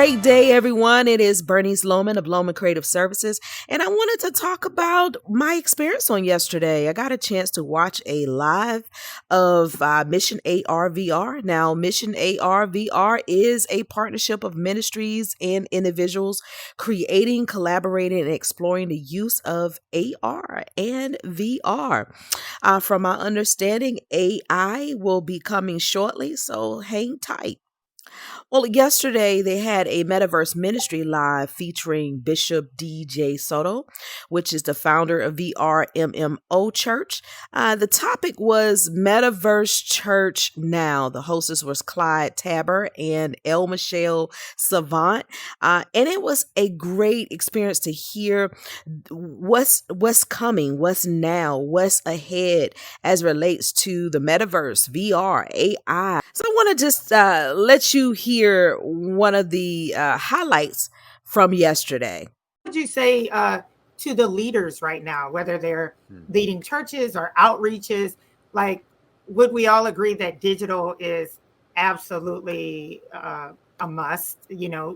great day, everyone. It is Bernice Loman of Loman Creative Services, and I wanted to talk about my experience on yesterday. I got a chance to watch a live of Mission ARVR. Now, Mission ARVR is a partnership of ministries and individuals creating, collaborating, and exploring the use of AR and VR. From my understanding, AI will be coming shortly, so hang tight. Well, yesterday they had a Metaverse ministry live featuring Bishop DJ Soto, which is the founder of VR MMO Church. The topic was Metaverse Church Now. The hostess was Clyde and L.Michelle Salvant. And it was a great experience to hear what's coming, what's now, what's ahead as relates to the Metaverse, VR, AI. So I want to just let you hear one of the highlights from yesterday. What would you say to the leaders right now, whether they're leading churches or outreaches? Like, would we all agree that digital is absolutely a must,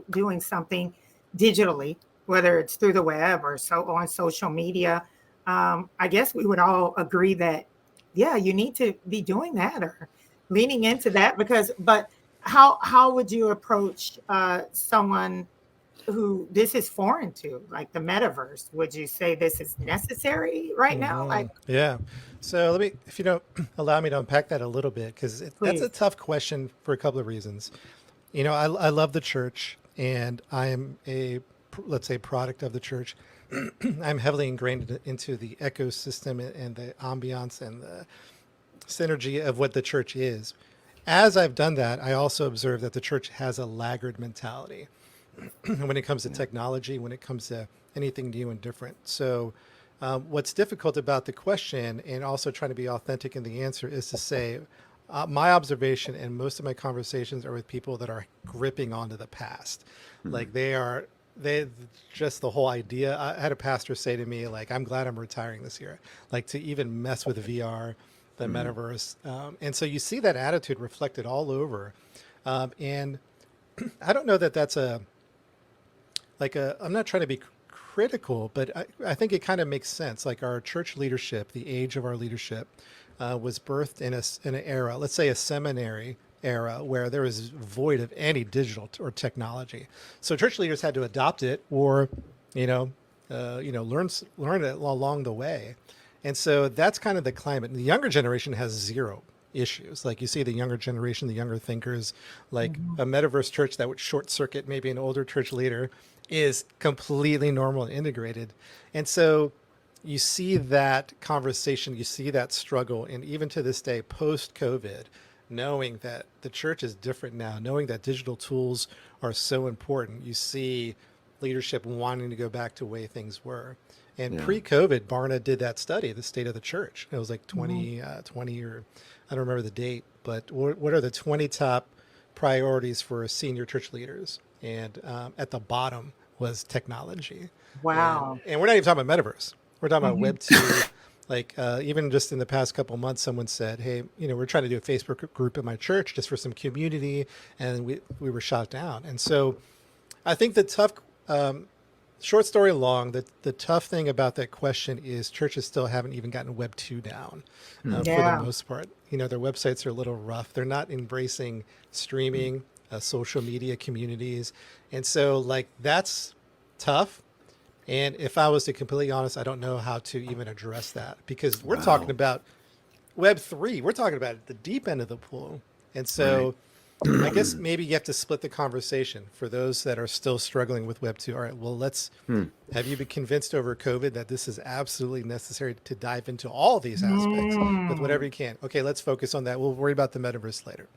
doing something digitally, whether it's through the web or on social media? I guess we would all agree that, yeah, you need to be doing that or leaning into that but how would you approach someone who this is foreign to, like the metaverse? Would you say this is necessary right now? Yeah. So let me, if you don't allow me to unpack that a little bit, because that's a tough question for a couple of reasons. I love the church, and I am let's say, product of the church. I'm heavily ingrained into the ecosystem and the ambiance and the synergy of what the church is. As I've done that, I also observe that the church has a laggard mentality when it comes to technology, when it comes to anything new and different. So what's difficult about the question, and also trying to be authentic in the answer, is to say my observation and most of my conversations are with people that are gripping onto the past. Like they just the whole idea. I had a pastor say to me, like, I'm glad I'm retiring this year, like to even mess with VR, the metaverse. And so you see that attitude reflected all over. And I don't know that that's I'm not trying to be critical, but I think it kind of makes sense. Like our church leadership, the age of our leadership was birthed in an era, let's say a seminary era, where there was void of any digital or technology. So church leaders had to adopt it or, learn it along the way. And so that's kind of the climate. And the younger generation has zero issues. Like you see the younger generation, the younger thinkers, like a metaverse church that would short circuit maybe an older church leader is completely normal and integrated. And so you see that conversation, you see that struggle. And even to this day, post-COVID, knowing that the church is different now, knowing that digital tools are so important, you see leadership wanting to go back to the way things were. And pre-COVID, Barna did that study, the state of the church. It was like 20 or I don't remember the date, but what are the 20 top priorities for senior church leaders? And at the bottom was technology. Wow. And we're not even talking about metaverse. We're talking about Web 2. Like even just in the past couple of months, someone said, hey, we're trying to do a Facebook group at my church just for some community. And we were shot down. And so I think the tough... short story long, the tough thing about that question is churches still haven't even gotten Web 2 down for the most part. Their websites are a little rough. They're not embracing streaming, social media communities. And so that's tough. And if I was to be completely honest, I don't know how to even address that, because we're talking about Web 3. We're talking about the deep end of the pool. And so I guess maybe you have to split the conversation for those that are still struggling with Web 2. All right, well, have you been convinced over COVID that this is absolutely necessary to dive into all these aspects with whatever you can? Okay, let's focus on that. We'll worry about the metaverse later.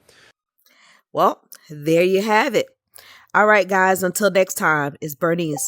Well, there you have it. All right, guys, until next time, it's Bernice.